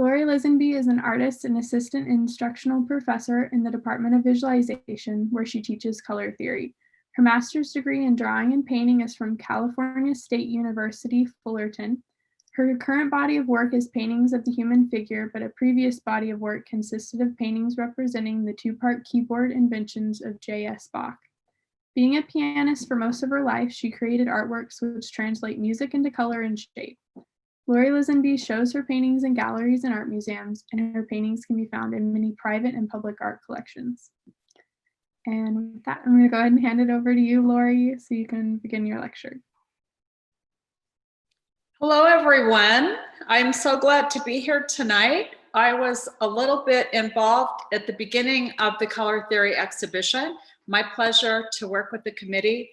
Laurie Lisonbee is an artist and assistant instructional professor in the Department of Visualization, where she teaches color theory. Her master's degree in drawing and painting is from California State University, Fullerton. Her current body of work is paintings of the human figure, but a previous body of work consisted of paintings representing the two-part keyboard inventions of J.S. Bach. Being a pianist for most of her life, she created artworks which translate music into color and shape. Laurie Lisonbee shows her paintings in galleries and art museums, and her paintings can be found in many private and public art collections. And with that, I'm going to go ahead and hand it over to you, Laurie, so you can begin your lecture. Hello, everyone. I'm so glad to be here tonight. I was a little bit involved at the beginning of the color theory exhibition. My pleasure to work with the committee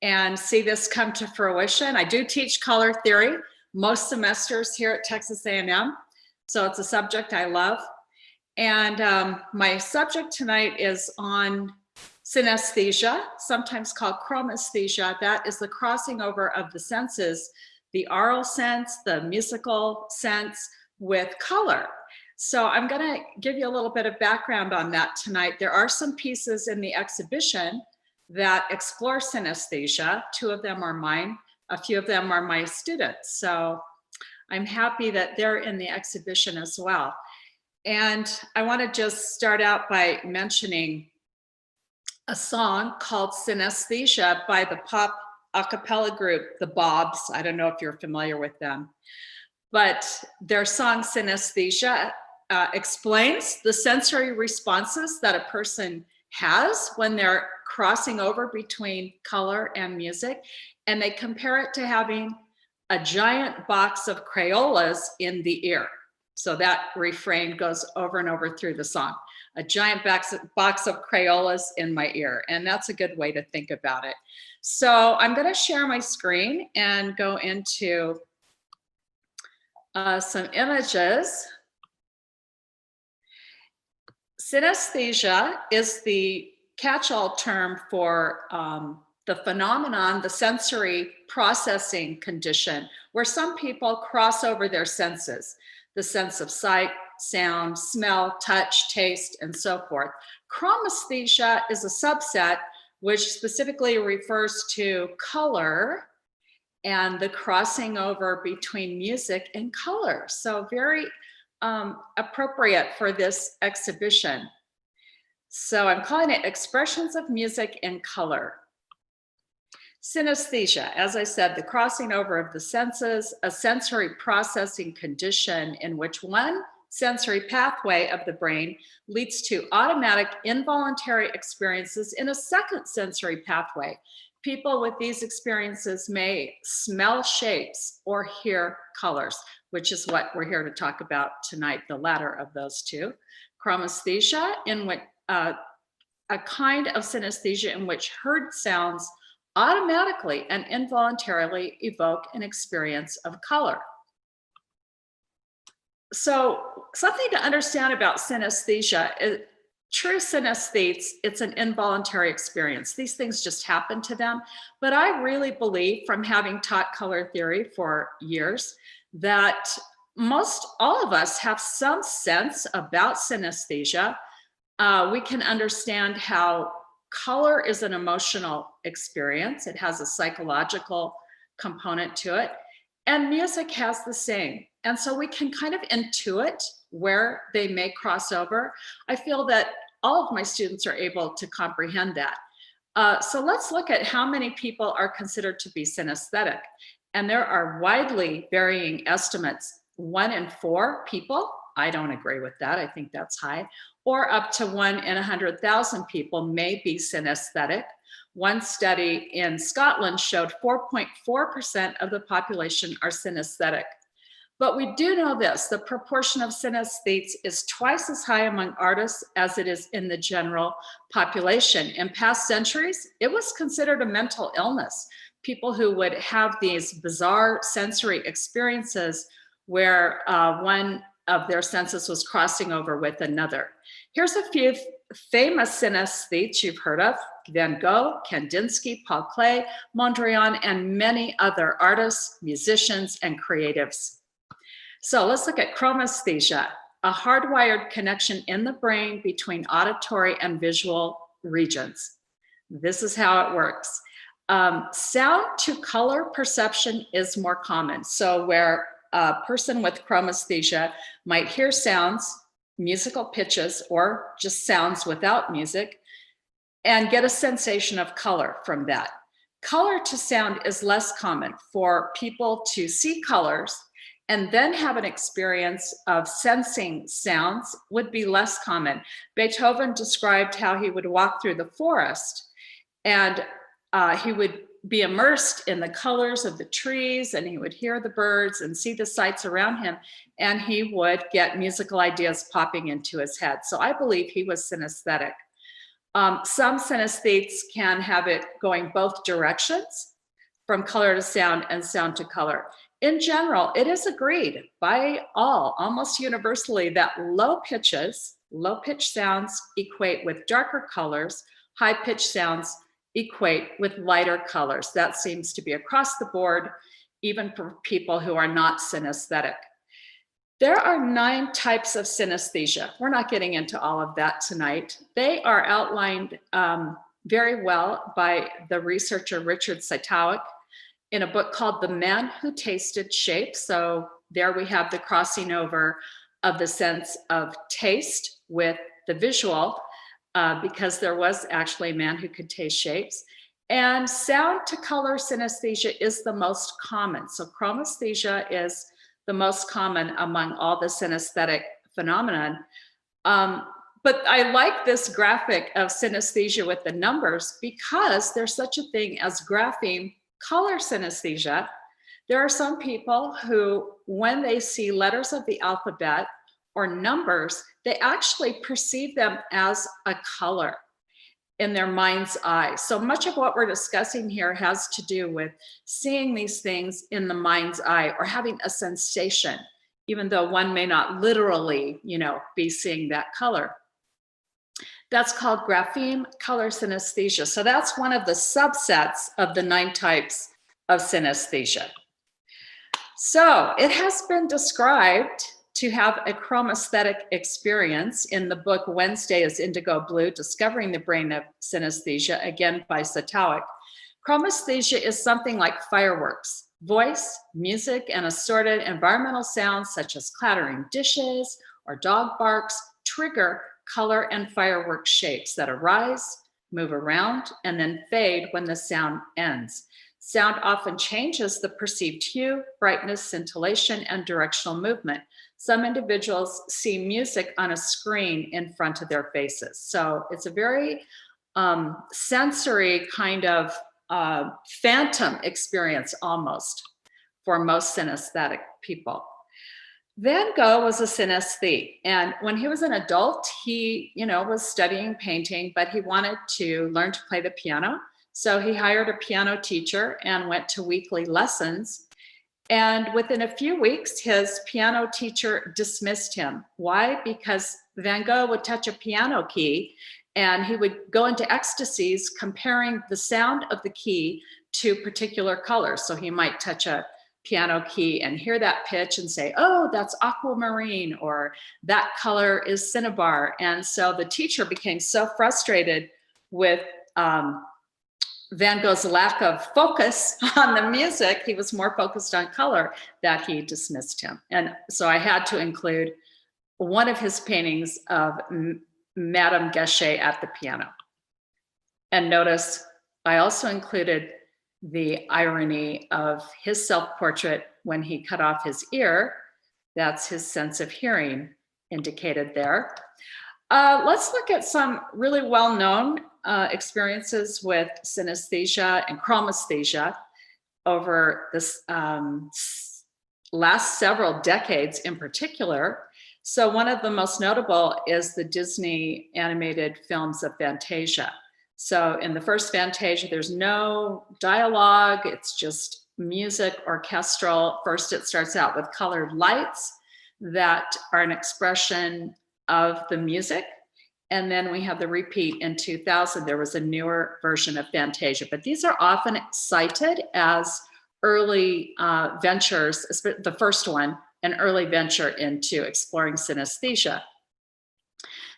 and see this come to fruition. I do teach color theory most semesters here at Texas A&M, so it's a subject I love. And my subject tonight is on synesthesia, sometimes called chromesthesia. That is the crossing over of the senses, the aural sense, the musical sense with color. So I'm going to give you a little bit of background on that tonight. There are some pieces in the exhibition that explore synesthesia. 2 of them are mine. A few of them are my students. So I'm happy that they're in the exhibition as well. And I want to just start out by mentioning a song called Synesthesia by the pop a cappella group, the Bobs. I don't know if you're familiar with them, but their song Synesthesia explains the sensory responses that a person has when they're crossing over between color and music. And they compare it to having a giant box of Crayolas in the ear. So that refrain goes over and over through the song. A giant box of Crayolas in my ear. And that's a good way to think about it. So I'm going to share my screen and go into some images. Synesthesia is the catch-all term for the phenomenon, the sensory processing condition, where some people cross over their senses, the sense of sight, sound, smell, touch, taste, and so forth. Chromesthesia is a subset which specifically refers to color and the crossing over between music and color. So very appropriate for this exhibition. So I'm calling it Expressions of Music in Color. Synesthesia, as I said, the crossing over of the senses, a sensory processing condition in which one sensory pathway of the brain leads to automatic involuntary experiences in a second sensory pathway. People with these experiences may smell shapes or hear colors, which is what we're here to talk about tonight, the latter of those two. Chromesthesia, in which a kind of synesthesia in which heard sounds automatically and involuntarily evoke an experience of color. So something to understand about synesthesia is true synesthetes, it's an involuntary experience. These things just happen to them. But I really believe, from having taught color theory for years, that most all of us have some sense about synesthesia. We can understand how color is an emotional experience. It has a psychological component to it. And music has the same. And so we can kind of intuit where they may cross over. I feel that all of my students are able to comprehend that. So let's look at how many people are considered to be synesthetic. And there are widely varying estimates. 1 in 4 people, I don't agree with that, I think that's high, or up to 1 in 100,000 people may be synesthetic. One study in Scotland showed 4.4% of the population are synesthetic. But we do know this, the proportion of synesthetes is twice as high among artists as it is in the general population. In past centuries, it was considered a mental illness. People who would have these bizarre sensory experiences where one of their senses was crossing over with another. Here's a few famous synesthetes you've heard of: Van Gogh, Kandinsky, Paul Klee, Mondrian, and many other artists, musicians, and creatives. So let's look at chromesthesia, a hardwired connection in the brain between auditory and visual regions. This is how it works. Sound to color perception is more common. So where a person with chromesthesia might hear sounds, musical pitches, or just sounds without music, and get a sensation of color from that. Color to sound is less common. For people to see colors and then have an experience of sensing sounds would be less common. Beethoven described how he would walk through the forest and he would be immersed in the colors of the trees, and he would hear the birds and see the sights around him, and he would get musical ideas popping into his head. So I believe he was synesthetic. Some synesthetes can have it going both directions, from color to sound and sound to color. In general, it is agreed by all, almost universally, that low-pitched sounds equate with darker colors, high-pitched sounds equate with lighter colors. That seems to be across the board, even for people who are not synesthetic. There are 9 types of synesthesia. We're not getting into all of that tonight. They are outlined very well by the researcher Richard Cytowic in a book called The Man Who Tasted Shape. So there we have the crossing over of the sense of taste with the visual, because there was actually a man who could taste shapes. And sound to color synesthesia is the most common. So chromesthesia is the most common among all the synesthetic phenomenon. But I like this graphic of synesthesia with the numbers because there's such a thing as grapheme color synesthesia. There are some people who, when they see letters of the alphabet or numbers, they actually perceive them as a color in their mind's eye. So much of what we're discussing here has to do with seeing these things in the mind's eye or having a sensation, even though one may not literally, be seeing that color. That's called grapheme color synesthesia. So that's one of the subsets of the 9 types of synesthesia. So it has been described to have a chromesthetic experience in the book Wednesday is Indigo Blue, Discovering the Brain of Synesthesia, again by Cytowic. Chromesthesia is something like fireworks. Voice, music, and assorted environmental sounds such as clattering dishes or dog barks trigger color and firework shapes that arise, move around, and then fade when the sound ends. Sound often changes the perceived hue, brightness, scintillation, and directional movement. Some individuals see music on a screen in front of their faces. So it's a very sensory kind of phantom experience almost for most synesthetic people. Van Gogh was a synesthete, and when he was an adult, he, was studying painting, but he wanted to learn to play the piano. So he hired a piano teacher and went to weekly lessons. And within a few weeks, his piano teacher dismissed him. Why? Because Van Gogh would touch a piano key and he would go into ecstasies comparing the sound of the key to particular colors. So he might touch a piano key and hear that pitch and say, oh, that's aquamarine, or that color is cinnabar. And so the teacher became so frustrated with Van Gogh's lack of focus on the music, he was more focused on color, that he dismissed him. And so I had to include one of his paintings of Madame Gachet at the piano. And notice I also included the irony of his self-portrait when he cut off his ear. That's his sense of hearing indicated there. Let's look at some really well-known experiences with synesthesia and chromesthesia over this last several decades in particular. So one of the most notable is the Disney animated films of Fantasia. So in the first Fantasia, there's no dialogue, it's just music, orchestral. First, it starts out with colored lights that are an expression of the music. And then we have the repeat in 2000. There was a newer version of Fantasia, but these are often cited as early ventures, the first one, an early venture into exploring synesthesia.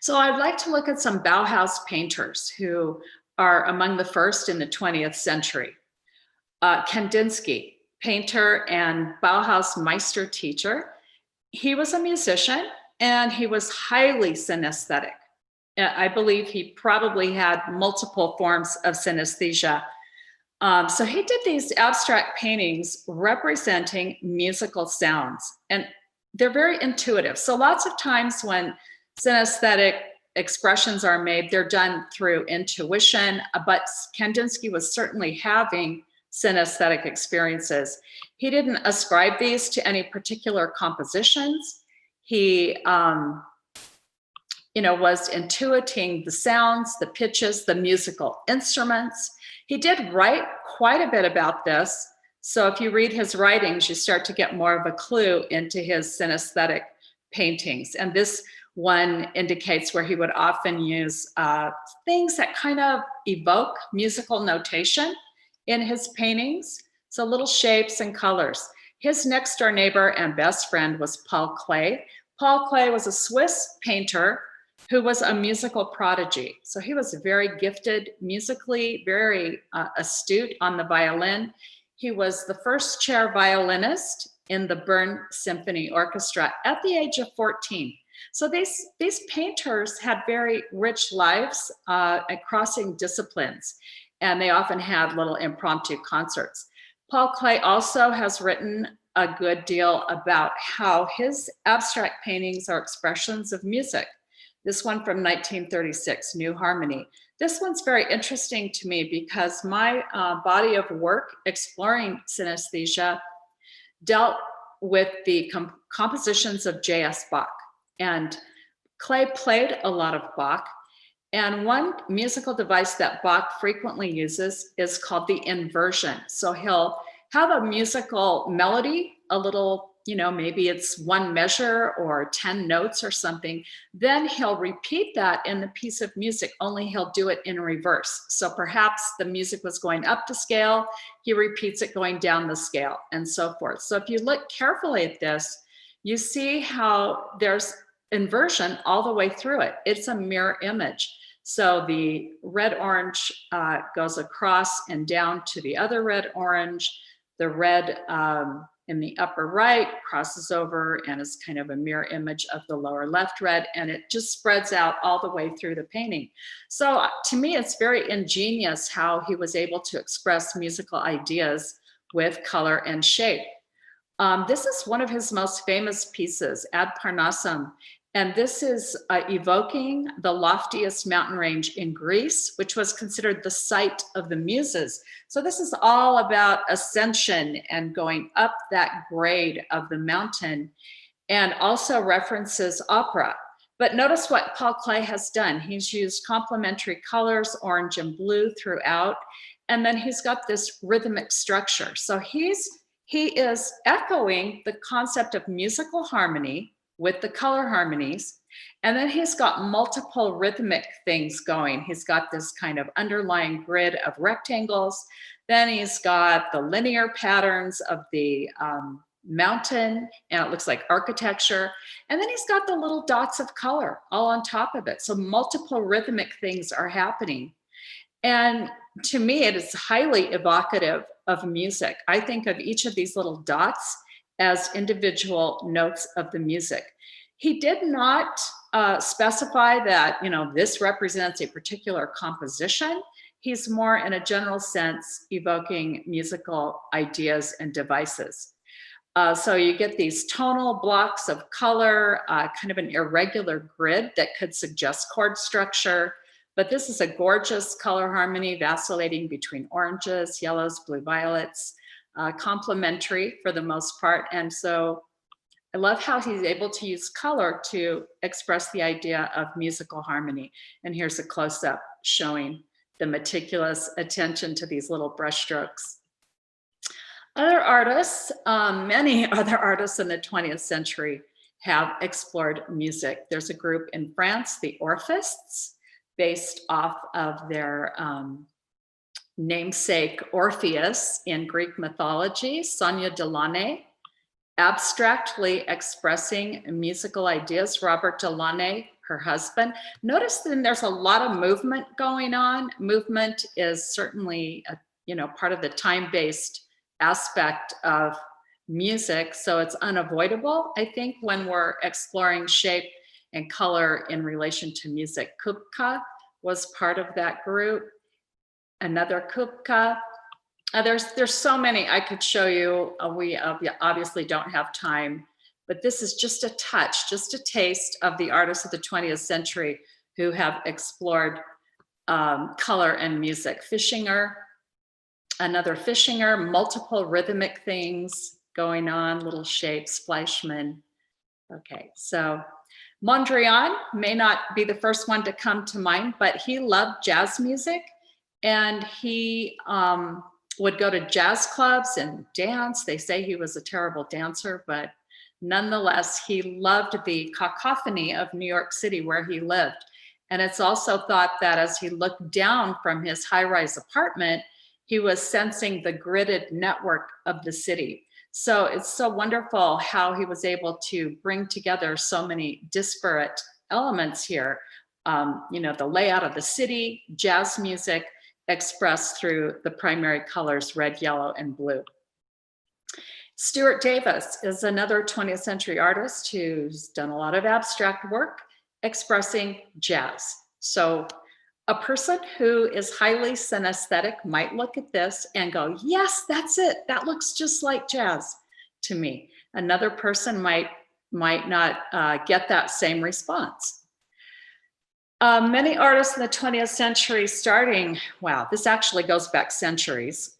So I'd like to look at some Bauhaus painters who are among the first in the 20th century. Kandinsky, painter and Bauhaus Meister teacher. He was a musician and he was highly synesthetic. I believe he probably had multiple forms of synesthesia. So he did these abstract paintings representing musical sounds, and they're very intuitive. So lots of times when synesthetic expressions are made, they're done through intuition, but Kandinsky was certainly having synesthetic experiences. He didn't ascribe these to any particular compositions. He was intuiting the sounds, the pitches, the musical instruments. He did write quite a bit about this. So if you read his writings, you start to get more of a clue into his synesthetic paintings. And this one indicates where he would often use things that kind of evoke musical notation in his paintings. So little shapes and colors. His next door neighbor and best friend was Paul Klee. Paul Klee was a Swiss painter who was a musical prodigy. So he was very gifted musically, very astute on the violin. He was the first chair violinist in the Bern Symphony Orchestra at the age of 14. So these painters had very rich lives at crossing disciplines, and they often had little impromptu concerts. Paul Klee also has written a good deal about how his abstract paintings are expressions of music. This one from 1936, New Harmony. This one's very interesting to me because my body of work exploring synesthesia dealt with the compositions of J.S. Bach. And Klee played a lot of Bach. And one musical device that Bach frequently uses is called the inversion. So he'll have a musical melody, a little, maybe it's one measure or 10 notes or something. Then he'll repeat that in the piece of music, only he'll do it in reverse. So perhaps the music was going up the scale, he repeats it going down the scale, and so forth. So if you look carefully at this, you see how there's inversion all the way through it. It's a mirror image. So the red-orange goes across and down to the other red-orange. The red in the upper right crosses over and is kind of a mirror image of the lower left red, and it just spreads out all the way through the painting. So to me, it's very ingenious how he was able to express musical ideas with color and shape. This is one of his most famous pieces, Ad Parnassum. And this is evoking the loftiest mountain range in Greece, which was considered the site of the Muses. So this is all about ascension and going up that grade of the mountain, and also references opera. But notice what Paul Klee has done. He's used complementary colors, orange and blue throughout, and then he's got this rhythmic structure. So he is echoing the concept of musical harmony with the color harmonies. And then he's got multiple rhythmic things going. He's got this kind of underlying grid of rectangles. Then he's got the linear patterns of the mountain, and it looks like architecture. And then he's got the little dots of color all on top of it. So multiple rhythmic things are happening. And to me, it is highly evocative of music. I think of each of these little dots as individual notes of the music. He did not specify that, this represents a particular composition. He's more, in a general sense, evoking musical ideas and devices. So you get these tonal blocks of color, kind of an irregular grid that could suggest chord structure. But this is a gorgeous color harmony vacillating between oranges, yellows, blue, violets, complementary for the most part. And so I love how he's able to use color to express the idea of musical harmony. And here's a close-up showing the meticulous attention to these little brush strokes. Other artists, many other artists in the 20th century have explored music. There's a group in France, the Orphists, based off of their namesake Orpheus in Greek mythology, Sonia Delaunay. abstractly expressing musical ideas. Robert Delaunay, her husband. Notice then there's a lot of movement going on. Movement is certainly part of the time-based aspect of music, so it's unavoidable, I think, when we're exploring shape and color in relation to music. Kupka was part of that group. Another Kupka. There's so many I could show you. We obviously don't have time, but this is just a touch, just a taste of the artists of the 20th century who have explored color and music. Fischinger, another Fischinger, multiple rhythmic things going on, little shapes, Fleischmann. Okay, so Mondrian may not be the first one to come to mind, but he loved jazz music, and he would go to jazz clubs and dance. They say he was a terrible dancer, but nonetheless, he loved the cacophony of New York City where he lived. And it's also thought that as he looked down from his high-rise apartment, he was sensing the gridded network of the city. So it's so wonderful how he was able to bring together so many disparate elements here. The layout of the city, jazz music, expressed through the primary colors, red, yellow, and blue. Stuart Davis is another 20th century artist who's done a lot of abstract work expressing jazz. So a person who is highly synesthetic might look at this and go, yes, that's it. That looks just like jazz to me. Another person might not get that same response. Many artists in the 20th century this actually goes back centuries,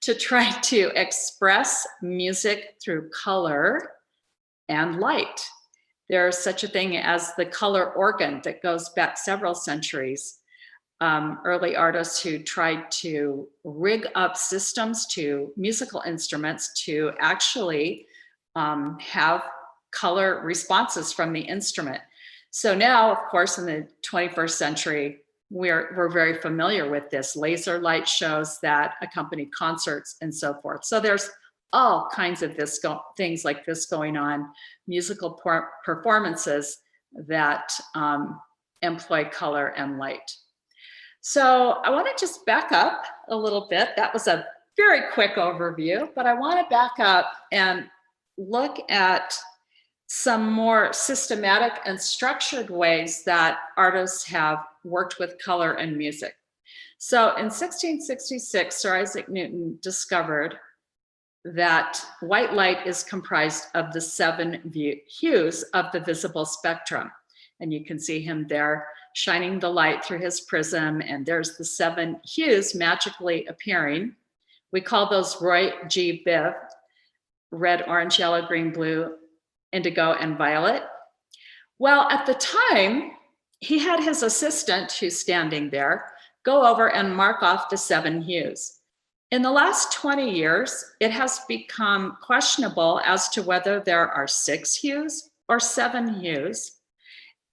to try to express music through color and light. There's such a thing as the color organ that goes back several centuries. Early artists who tried to rig up systems to musical instruments to actually have color responses from the instrument. So now, of course, in the 21st century, we're very familiar with this. Laser light shows that accompany concerts and so forth. So there's all kinds of things like this going on, musical performances that employ color and light. So I want to just back up a little bit. That was a very quick overview, but I want to back up and look at some more systematic and structured ways that artists have worked with color and music. So in 1666, Sir Isaac Newton discovered that white light is comprised of the 7 hues of the visible spectrum. And you can see him there shining the light through his prism, and there's the 7 hues magically appearing. We call those Roy G. Biv: red, orange, yellow, green, blue, indigo, and violet. Well, at the time, he had his assistant, who's standing there, go over and mark off the 7 hues. In the last 20 years, it has become questionable as to whether there are 6 hues or 7 hues.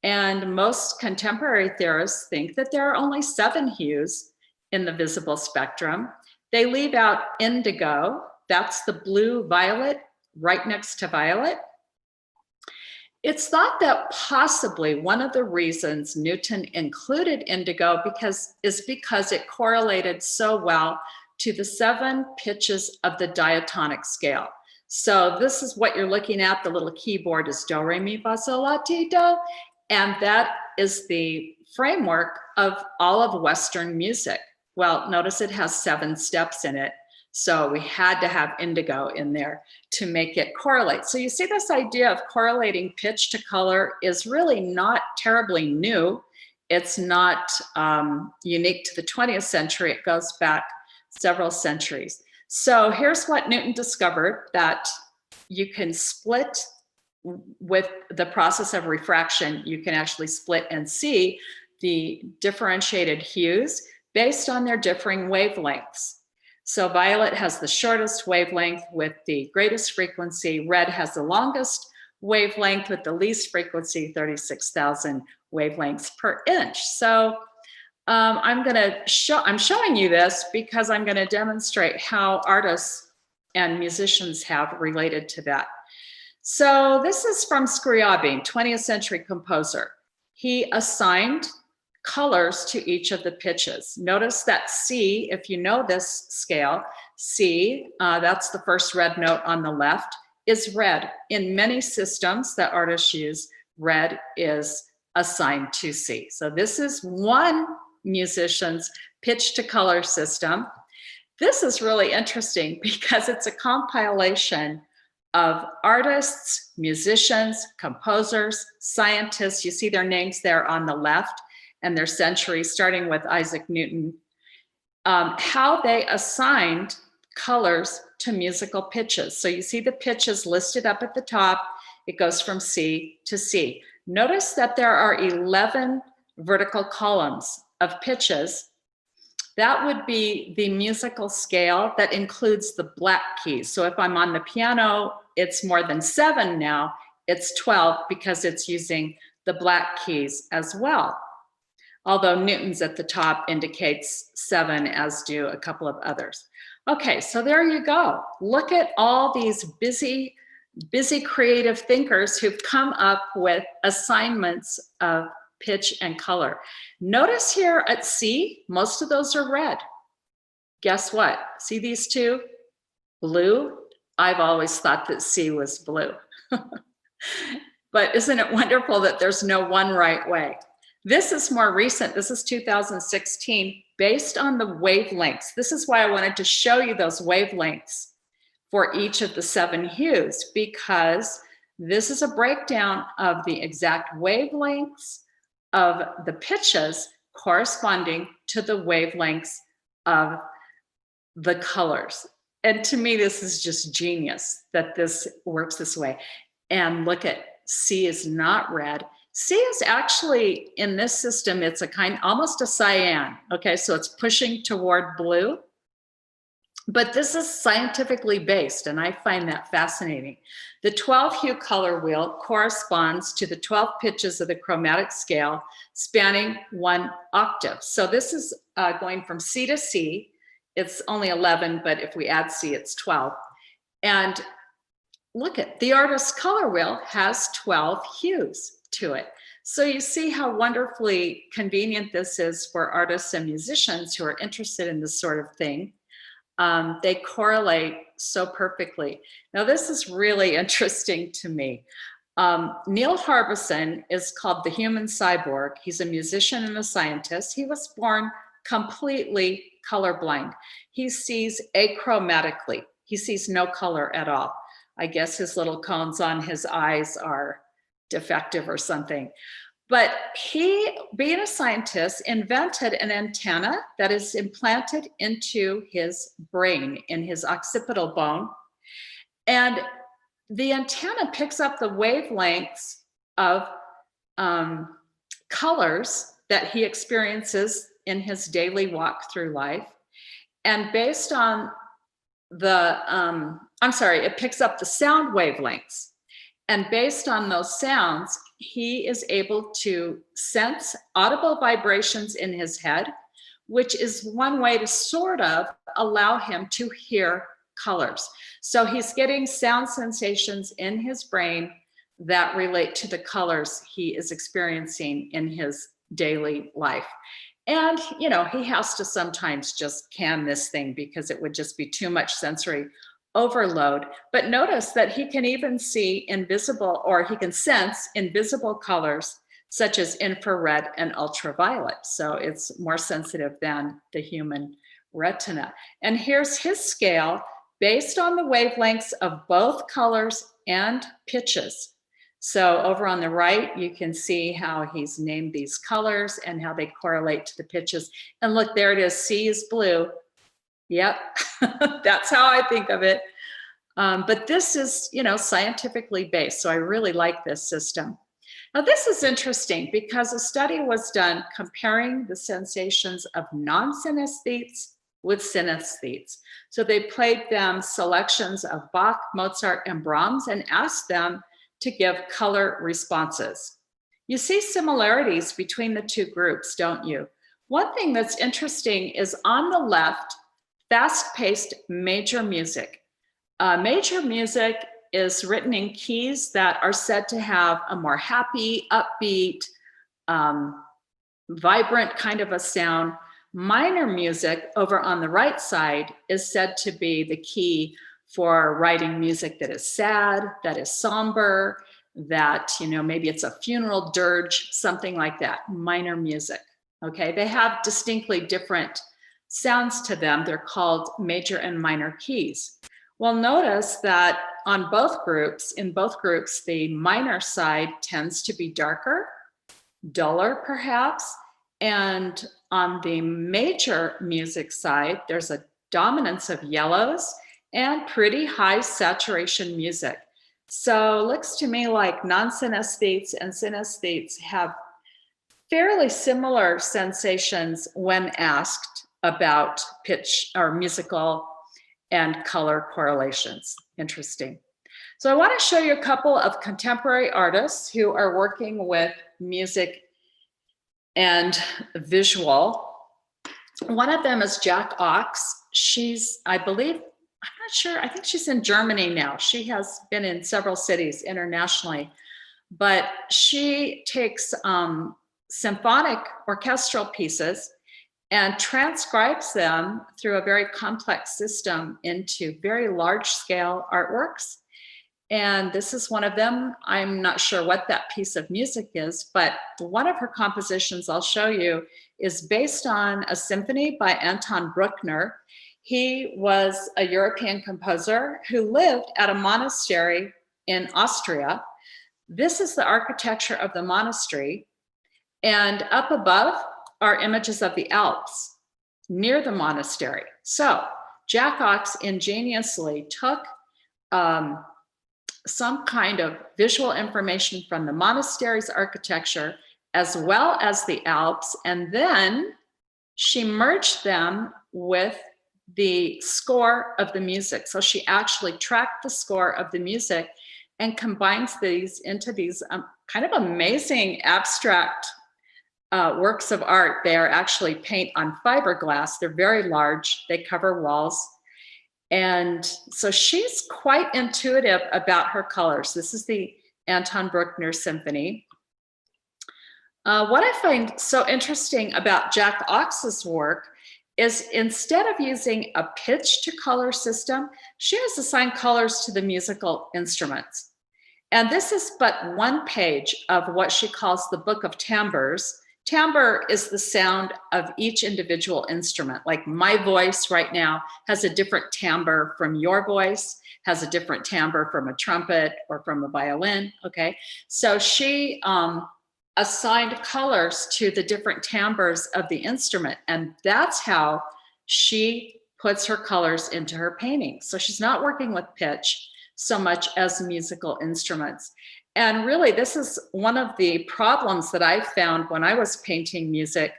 And most contemporary theorists think that there are only 7 hues in the visible spectrum. They leave out indigo, that's the blue-violet right next to violet. It's thought that possibly one of the reasons Newton included indigo is because it correlated so well to the 7 pitches of the diatonic scale. So this is what you're looking at. The little keyboard is do, re, mi, fa, sol, la, ti, do. And that is the framework of all of Western music. Well, notice it has 7 steps in it. So we had to have indigo in there to make it correlate. So you see, this idea of correlating pitch to color is really not terribly new. It's not unique to the 20th century. It goes back several centuries. So here's what Newton discovered, that you can split with the process of refraction. You can actually split and see the differentiated hues based on their differing wavelengths. So violet has the shortest wavelength with the greatest frequency. Red has the longest wavelength with the least frequency, 36,000 wavelengths per inch. So I'm showing you this because I'm going to demonstrate how artists and musicians have related to that. So this is from Scriabin, 20th century composer. He assigned colors to each of the pitches. Notice that C, if you know this scale, C, that's the first red note on the left, is red. In many systems that artists use, red is assigned to C. So this is one musician's pitch to color system. This is really interesting because it's a compilation of artists, musicians, composers, scientists. You see their names there on the left and their centuries, starting with Isaac Newton, how they assigned colors to musical pitches. So you see the pitches listed up at the top. It goes from C to C. Notice that there are 11 vertical columns of pitches. That would be the musical scale that includes the black keys. So if I'm on the piano, it's more than 7 now. It's 12 because it's using the black keys as well. Although Newton's at the top indicates 7, as do a couple of others. Okay, so there you go. Look at all these busy creative thinkers who've come up with assignments of pitch and color. Notice here at C, most of those are red. Guess what? See these two? Blue. I've always thought that C was blue. But isn't it wonderful that there's no one right way? This is more recent. This is 2016, based on the wavelengths. This is why I wanted to show you those wavelengths for each of the 7 hues, because this is a breakdown of the exact wavelengths of the pitches corresponding to the wavelengths of the colors. And to me, this is just genius that this works this way. And look at C is not red. C is actually, in this system, it's a kind, almost a cyan. Okay, so it's pushing toward blue. But this is scientifically based, and I find that fascinating. The 12 hue color wheel corresponds to the 12 pitches of the chromatic scale, spanning 1 octave. So this is going from C to C. It's only 11, but if we add C, it's 12. And look at the artist's color wheel has 12 hues to it. So you see how wonderfully convenient this is for artists and musicians who are interested in this sort of thing. They correlate so perfectly. Now, this is really interesting to me. Neil Harbison is called the human cyborg. He's a musician and a scientist. He was born completely colorblind. He sees achromatically. He sees no color at all. I guess his little cones on his eyes are defective or something. But he, being a scientist, invented an antenna that is implanted into his brain, in his occipital bone. And the antenna picks up the wavelengths of colors that he experiences in his daily walk through life. And based on the, it picks up the sound wavelengths. And based on those sounds, he is able to sense audible vibrations in his head, which is one way to sort of allow him to hear colors. So he's getting sound sensations in his brain that relate to the colors he is experiencing in his daily life. And, you know, he has to sometimes just can this thing because it would just be too much sensory overload. But notice that he can even see invisible, or he can sense invisible colors such as infrared and ultraviolet. So it's more sensitive than the human retina. And here's his scale based on the wavelengths of both colors and pitches. So over on the right, you can see how he's named these colors and how they correlate to the pitches. And look, there it is, C is blue. Yep, that's how I think of it. But this is, you know, scientifically based. So I really like this system. Now, this is interesting because a study was done comparing the sensations of non-synesthetes with synesthetes. So they played them selections of Bach, Mozart, and Brahms and asked them to give color responses. You see similarities between the two groups, don't you? One thing that's interesting is on the left, fast-paced major music. Major music is written in keys that are said to have a more happy, upbeat, vibrant kind of a sound. Minor music over on the right side is said to be the key for writing music that is sad, that is somber, that, maybe it's a funeral dirge, something like that, minor music, okay? They have distinctly different sounds to them. They're called major and minor keys. Well, notice that in both groups, the minor side tends to be darker, duller perhaps, and on the major music side, there's a dominance of yellows and pretty high saturation music. So looks to me like non-synesthetes and synesthetes have fairly similar sensations when asked about pitch or musical and color correlations. Interesting. So I want to show you a couple of contemporary artists who are working with music and visual. One of them is Jack Ox. She's, I believe, I'm not sure, I think she's in Germany now. She has been in several cities internationally, but she takes symphonic orchestral pieces and transcribes them through a very complex system into very large scale artworks. And this is one of them. I'm not sure what that piece of music is, but one of her compositions I'll show you is based on a symphony by Anton Bruckner. He was a European composer who lived at a monastery in Austria. This is the architecture of the monastery. And up above are images of the Alps near the monastery. So Jack Ox ingeniously took some kind of visual information from the monastery's architecture as well as the Alps, and then she merged them with the score of the music. So she actually tracked the score of the music and combines these into these kind of amazing abstract works of art. They are actually paint on fiberglass. They're very large. They cover walls. And so she's quite intuitive about her colors. This is the Anton Bruckner Symphony. What I find so interesting about Jack Ox's work is instead of using a pitch to color system, she has assigned colors to the musical instruments. And this is but one page of what she calls the Book of Timbres. Timbre is the sound of each individual instrument. Like my voice right now has a different timbre from your voice, has a different timbre from a trumpet or from a violin, okay? So she assigned colors to the different timbres of the instrument, and that's how she puts her colors into her painting. So she's not working with pitch so much as musical instruments. And really, this is one of the problems that I found when I was painting music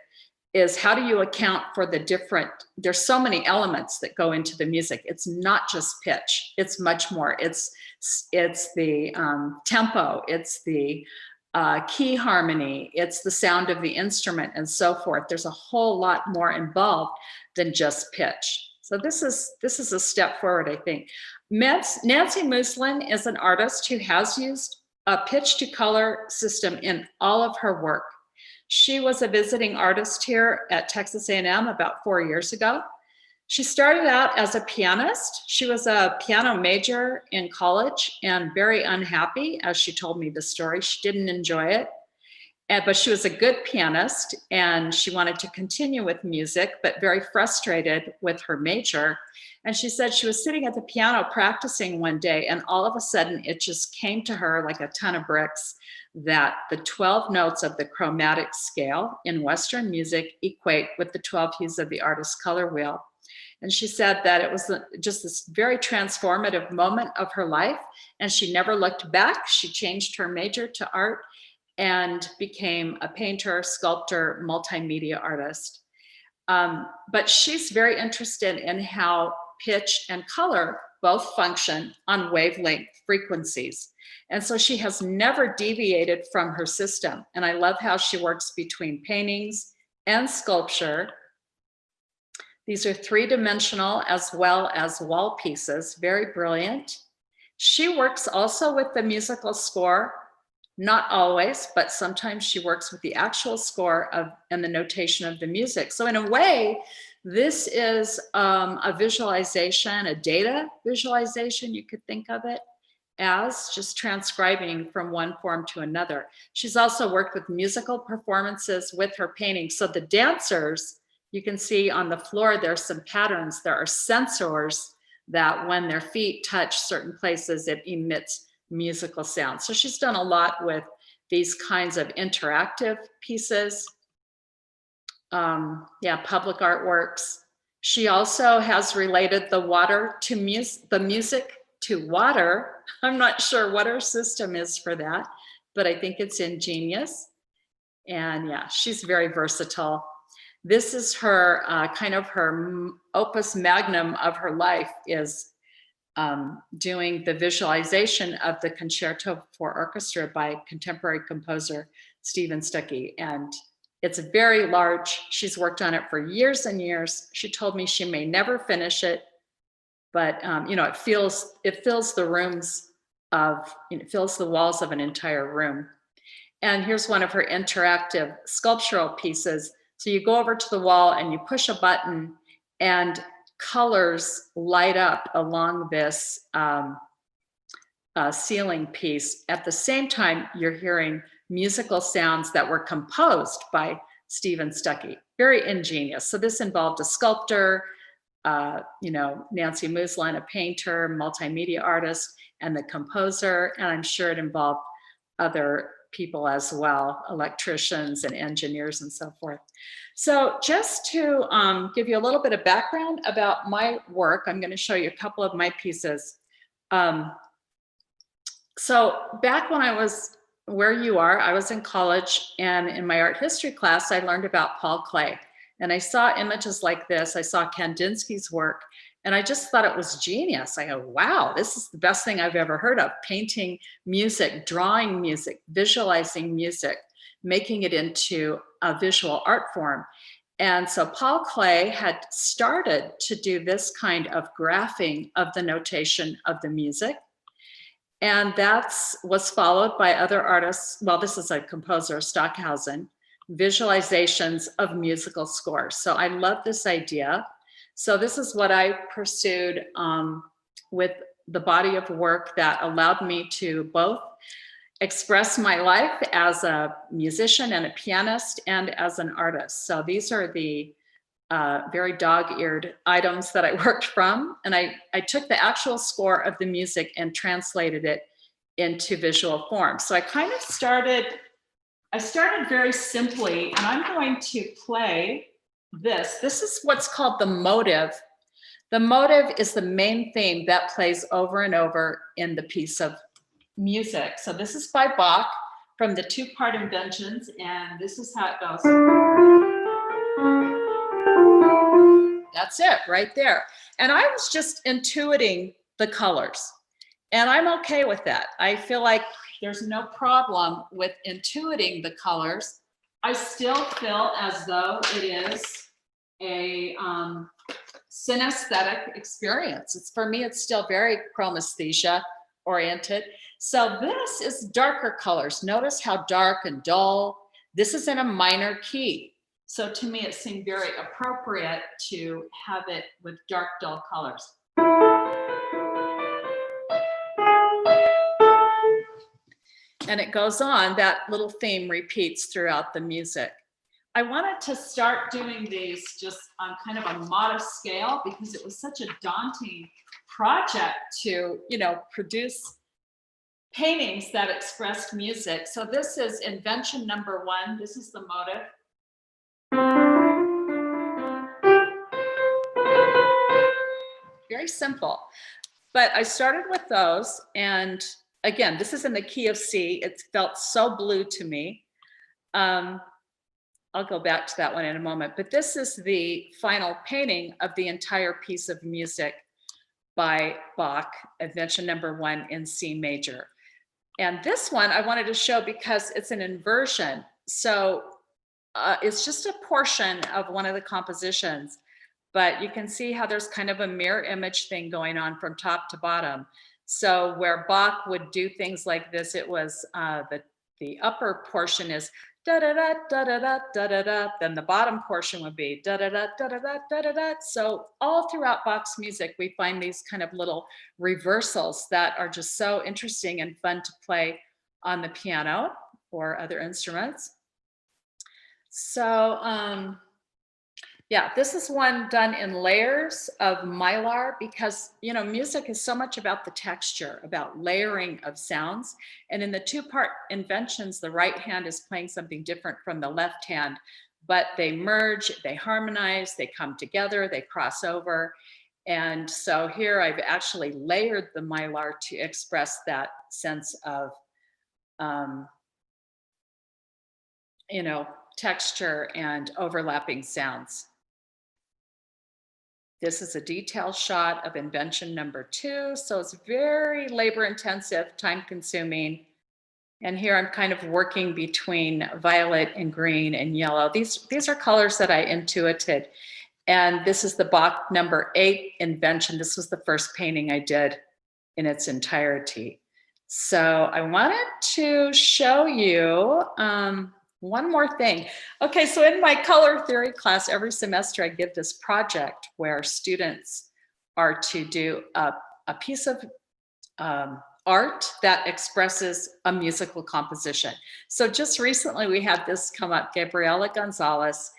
is how do you account for the different, there's so many elements that go into the music. It's not just pitch, it's much more. It's the tempo, it's the key harmony, it's the sound of the instrument and so forth. There's a whole lot more involved than just pitch. So this is a step forward, I think. Nancy Muslin is an artist who has used a pitch to color system in all of her work. She was a visiting artist here at Texas A&M about 4 years ago. She started out as a pianist. She was a piano major in college and very unhappy, as she told me the story. She didn't enjoy it, but she was a good pianist and she wanted to continue with music, but very frustrated with her major. And she said she was sitting at the piano practicing one day, and all of a sudden it just came to her like a ton of bricks that the 12 notes of the chromatic scale in Western music equate with the 12 hues of the artist's color wheel. And she said that it was just this very transformative moment of her life, and she never looked back. She changed her major to art and became a painter, sculptor, multimedia artist. But she's very interested in how pitch and color both function on wavelength frequencies. And so she has never deviated from her system. And I love how she works between paintings and sculpture. These are three-dimensional as well as wall pieces, very brilliant. She works also with the musical score, not always, but sometimes she works with the actual score and the notation of the music. So in a way, this is a visualization, a data visualization, you could think of it as just transcribing from one form to another. She's also worked with musical performances with her paintings. So the dancers, you can see on the floor, there's some patterns. There are sensors that when their feet touch certain places, it emits musical sound. So she's done a lot with these kinds of interactive pieces. Public artworks. She also has related the water to the music to water. I'm not sure what her system is for that, but I think it's ingenious. And yeah, she's very versatile. This is her kind of her opus magnum of her life is doing the visualization of the Concerto for Orchestra by contemporary composer Stephen Stuckey. And it's very large. She's worked on it for years and years. She told me she may never finish it, but it fills the rooms of, it fills the walls of an entire room. And here's one of her interactive sculptural pieces. So you go over to the wall and you push a button and colors light up along this ceiling piece. At the same time, you're hearing musical sounds that were composed by Stephen Stuckey. Very ingenious. So this involved a sculptor, Nancy Muslin, a painter, multimedia artist, and the composer. And I'm sure it involved other people as well, electricians and engineers and so forth. So just to give you a little bit of background about my work, I'm going to show you a couple of my pieces. So back when I was where you are, I was in college, and in my art history class, I learned about Paul Klee. And I saw images like this. I saw Kandinsky's work, and I just thought it was genius. I go, wow, this is the best thing I've ever heard of. Painting music, drawing music, visualizing music, making it into a visual art form. And so Paul Klee had started to do this kind of graphing of the notation of the music. And that was followed by other artists. Well, this is a composer, Stockhausen, visualizations of musical scores. So I love this idea. So this is what I pursued with the body of work that allowed me to both express my life as a musician and a pianist and as an artist. So these are the very dog-eared items that I worked from. And I took the actual score of the music and translated it into visual form. So I kind of started very simply, and I'm going to play this. This is what's called the motive. The motive is the main theme that plays over and over in the piece of music. So this is by Bach from the two-part inventions, and this is how it goes. That's it right there. And I was just intuiting the colors, and I'm okay with that. I feel like there's no problem with intuiting the colors. I still feel as though it is a synesthetic experience. For me, it's still very chromesthesia oriented. So this is darker colors. Notice how dark and dull. This is in a minor key. So to me, it seemed very appropriate to have it with dark, dull colors. And it goes on, that little theme repeats throughout the music. I wanted to start doing these just on kind of a modest scale because it was such a daunting project to, produce paintings that expressed music. So this is invention number one. This is the motive. Very simple. But I started with those, and again, this is in the key of C. It felt so blue to me. I'll go back to that one in a moment, but this is the final painting of the entire piece of music by Bach, invention number one in C major. And this one I wanted to show because it's an inversion. So it's just a portion of one of the compositions. but you can see how there's kind of a mirror image thing going on from top to bottom. So where Bach would do things like this, it was the upper portion is da da da da da da da da da. Then the bottom portion would be da da da da da da da da da. So all throughout Bach's music, we find these kind of little reversals that are just so interesting and fun to play on the piano or other instruments. So yeah, this is one done in layers of mylar because, you know, music is so much about the texture, about layering of sounds. And in the two-part inventions, the right hand is playing something different from the left hand, but they merge, they harmonize, they come together, they cross over. And so here I've actually layered the mylar to express that sense of, you know, texture and overlapping sounds. This is a detail shot of invention number 2. So it's very labor intensive, time consuming. And here I'm kind of working between violet and green and yellow. These are colors that I intuited. And this is the Bach number 8 invention. This was the first painting I did in its entirety. So I wanted to show you one more thing. Okay, so in my color theory class, every semester I give this project where students are to do a piece of art that expresses a musical composition. So just recently we had this come up, Gabriela Gonzalez.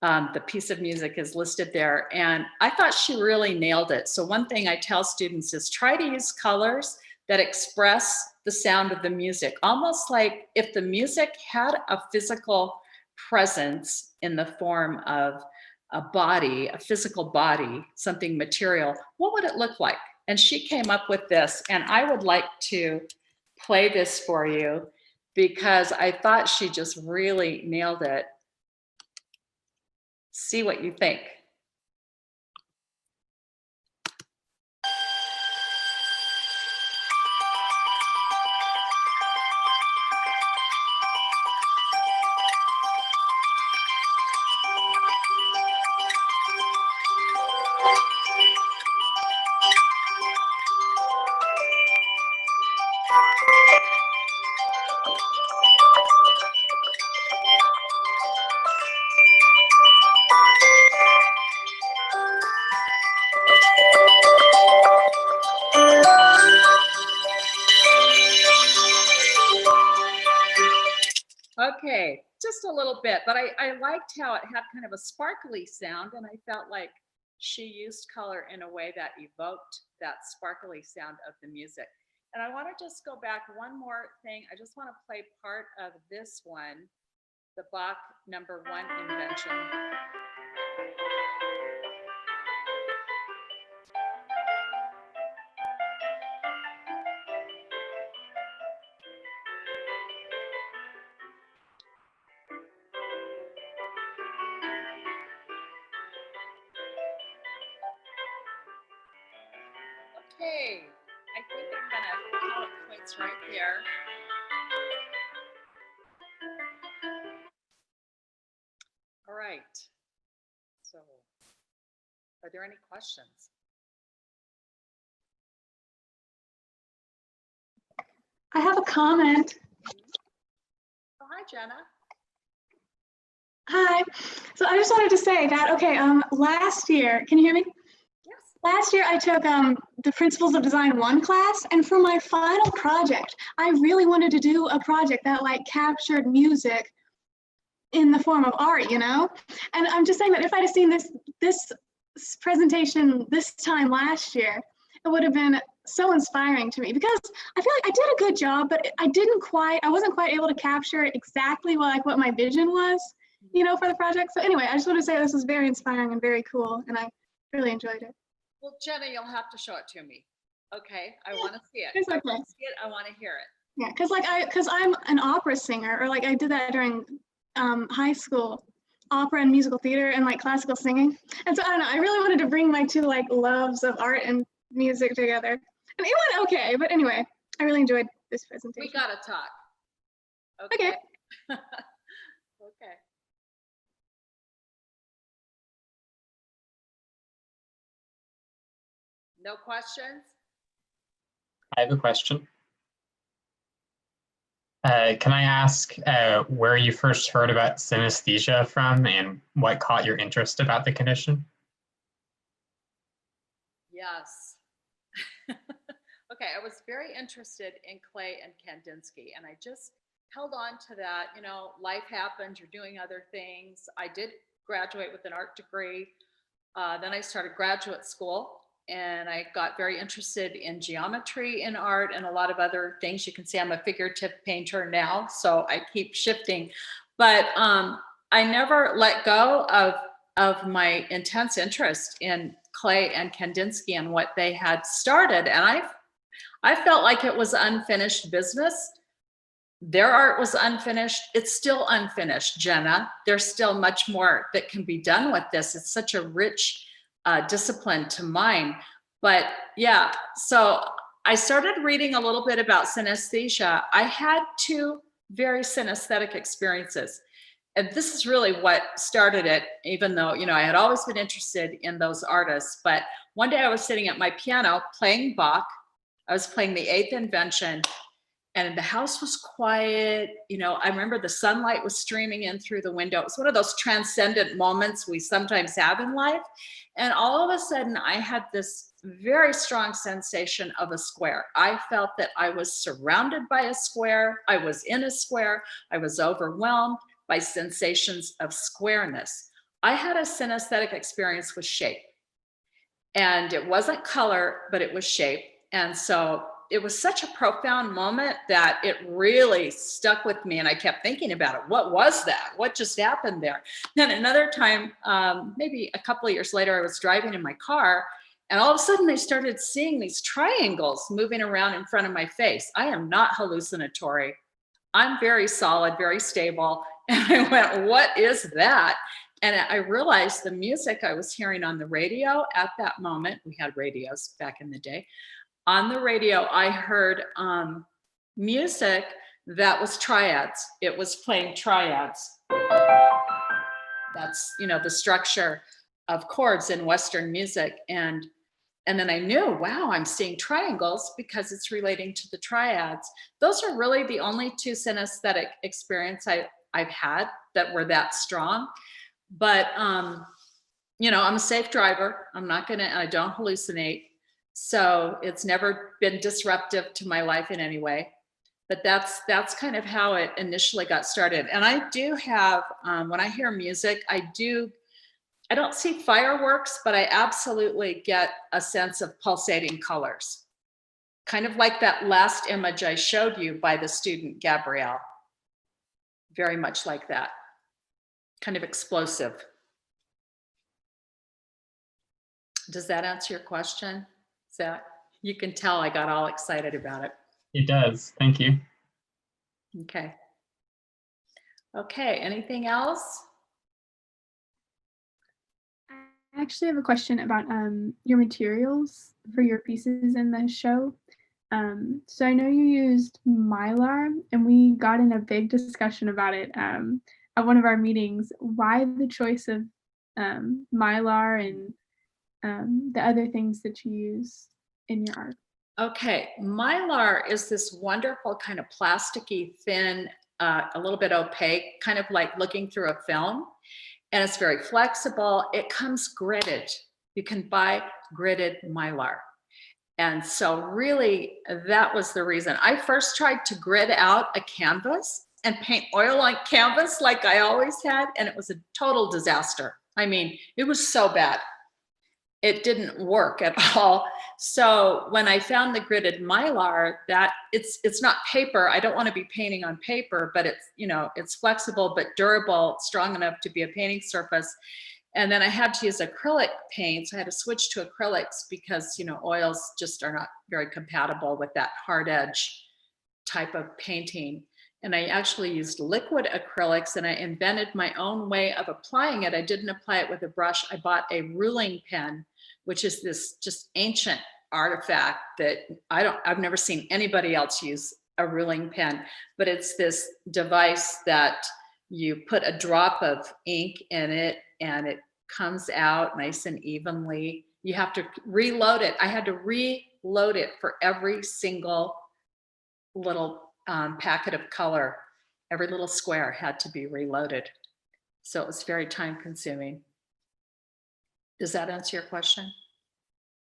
The piece of music is listed there, and I thought she really nailed it. So one thing I tell students is try to use colors that express the sound of the music, almost like if the music had a physical presence in the form of a body, a physical body, something material, what would it look like? And she came up with this, and I would like to play this for you because I thought she just really nailed it. See what you think. Okay, just a little bit, but I liked how it had kind of a sparkly sound, and I felt like she used color in a way that evoked that sparkly sound of the music. And I want to just go back one more thing. I just want to play part of this one, the Bach number 1 invention. Okay, I think I'm gonna call it quits right there. All right, so are there any questions? I have a comment. Oh, hi, Jenna. Hi. So I just wanted to say that, okay, last year, can you hear me? Yes. Last year I took the Principles of Design 1 class, and for my final project, I really wanted to do a project that like captured music in the form of art, you know? And I'm just saying that if I'd have seen this presentation this time last year, it would have been so inspiring to me because I feel like I did a good job, but I wasn't quite able to capture exactly what my vision was, you know, for the project. So anyway, I just want to say this was very inspiring and very cool, and I really enjoyed it. Well, Jenna, you'll have to show it to me. Okay, I want to see it. It's okay. I want to see it. I want to hear it. Yeah, because I'm an opera singer, or like I did that during high school, opera and musical theater and like classical singing. And so I don't know, I really wanted to bring my two like loves of art and music together. And it went okay, but anyway, I really enjoyed this presentation. We gotta talk. Okay. Okay. No questions? I have a question. Can I ask where you first heard about synesthesia from and what caught your interest about the condition? Yes. Okay, I was very interested in clay and Kandinsky, and I just held on to that. You know, life happened, you're doing other things. I did graduate with an art degree. Then I started graduate school, and I got very interested in geometry in art and a lot of other things. You can see I'm a figurative painter now, so I keep shifting. But I never let go of my intense interest in clay and Kandinsky and what they had started. And I felt like it was unfinished business. Their art was unfinished. It's still unfinished, Jenna. There's still much more that can be done with this. It's such a rich discipline to mine. But yeah, so I started reading a little bit about synesthesia. I had two very synesthetic experiences. And this is really what started it, even though, you know, I had always been interested in those artists. But one day I was sitting at my piano playing Bach. I was playing the Eighth Invention, and the house was quiet. You know, I remember the sunlight was streaming in through the window. It was one of those transcendent moments we sometimes have in life. And all of a sudden, I had this very strong sensation of a square. I felt that I was surrounded by a square. I was in a square. I was overwhelmed by sensations of squareness. I had a synesthetic experience with shape. And it wasn't color, but it was shape. And so it was such a profound moment that it really stuck with me. And I kept thinking about it. What was that? What just happened there? Then another time, maybe a couple of years later, I was driving in my car, and all of a sudden I started seeing these triangles moving around in front of my face. I am not hallucinatory. I'm very solid, very stable. And I went, what is that? And I realized the music I was hearing on the radio at that moment, we had radios back in the day. On the radio, I heard music that was triads. It was playing triads. That's, you know, the structure of chords in Western music. And then I knew, wow, I'm seeing triangles because it's relating to the triads. Those are really the only two synesthetic experience I've had that were that strong. But, you know, I'm a safe driver. I don't hallucinate. So it's never been disruptive to my life in any way. But that's kind of how it initially got started. And I do have, when I hear music, I don't see fireworks, but I absolutely get a sense of pulsating colors. Kind of like that last image I showed you by the student, Gabrielle. Very much like that. Kind of explosive. Does that answer your question? You can tell I got all excited about it. It does. Thank you. Okay. Okay, anything else? I actually have a question about your materials for your pieces in the show. So I know you used Mylar, and we got in a big discussion about it at one of our meetings. Why the choice of Mylar and the other things that you use in your art? Okay, Mylar is this wonderful kind of plasticky, thin, a little bit opaque, kind of like looking through a film. And it's very flexible. It comes gridded. You can buy gridded Mylar. And so really, that was the reason. I first tried to grid out a canvas and paint oil on canvas like I always had, and it was a total disaster. I mean, it was so bad. It didn't work at all. So when I found the gridded Mylar, that it's not paper. I don't want to be painting on paper, but it's, you know, it's flexible but durable, strong enough to be a painting surface. And then I had to use acrylic paints. I had to switch to acrylics because, you know, oils just are not very compatible with that hard edge type of painting. And I actually used liquid acrylics, and I invented my own way of applying it. I didn't apply it with a brush. I bought a ruling pen, which is this just ancient artifact that I've never seen anybody else use a ruling pen, but it's this device that you put a drop of ink in it and it comes out nice and evenly. You have to reload it. I had to reload it for every single little packet of color. Every little square had to be reloaded. So it was very time consuming. Does that answer your question?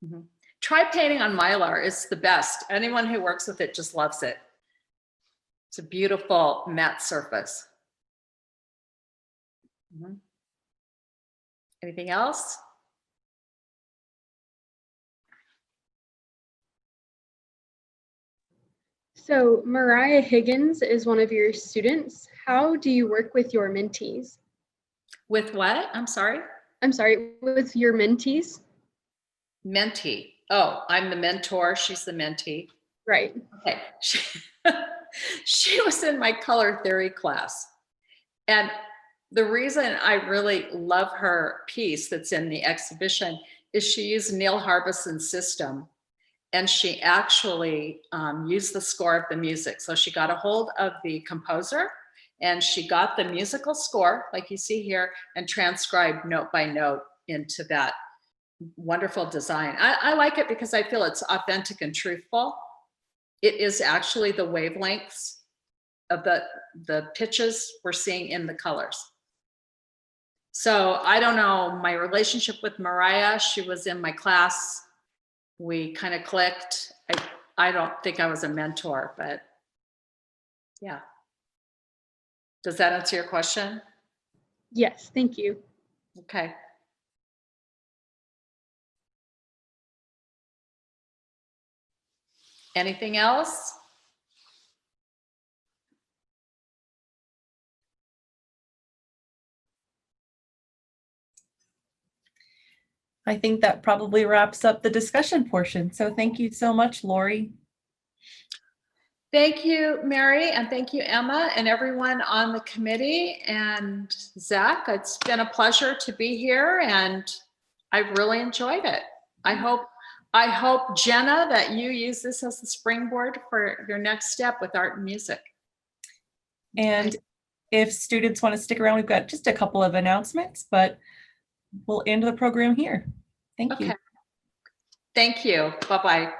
Mm-hmm. Try painting on Mylar. It's the best. Anyone who works with it just loves it. It's a beautiful matte surface. Mm-hmm. Anything else? So Mariah Higgins is one of your students. How do you work with your mentees? With what? I'm sorry? I'm sorry, with your mentees? Mentee. Oh, I'm the mentor. She's the mentee. Right. Okay. She was in my color theory class. And the reason I really love her piece that's in the exhibition is she used Neil Harbison's system, and she actually used the score of the music. So she got a hold of the composer and she got the musical score, like you see here, and transcribed note by note into that wonderful design. I like it because I feel it's authentic and truthful. It is actually the wavelengths of the pitches we're seeing in the colors. So I don't know, my relationship with Mariah, she was in my class. We kind of clicked. I don't think I was a mentor, but yeah. Does that answer your question? Yes, thank you. Okay. Anything else? I think that probably wraps up the discussion portion. So thank you so much, Laurie. Thank you, Mary, and thank you, Emma, and everyone on the committee, and Zach. It's been a pleasure to be here, and I've really enjoyed it. I hope, Jenna, that you use this as a springboard for your next step with art and music. And if students want to stick around, we've got just a couple of announcements, but we'll end the program here. Thank you. Thank you. Bye-bye.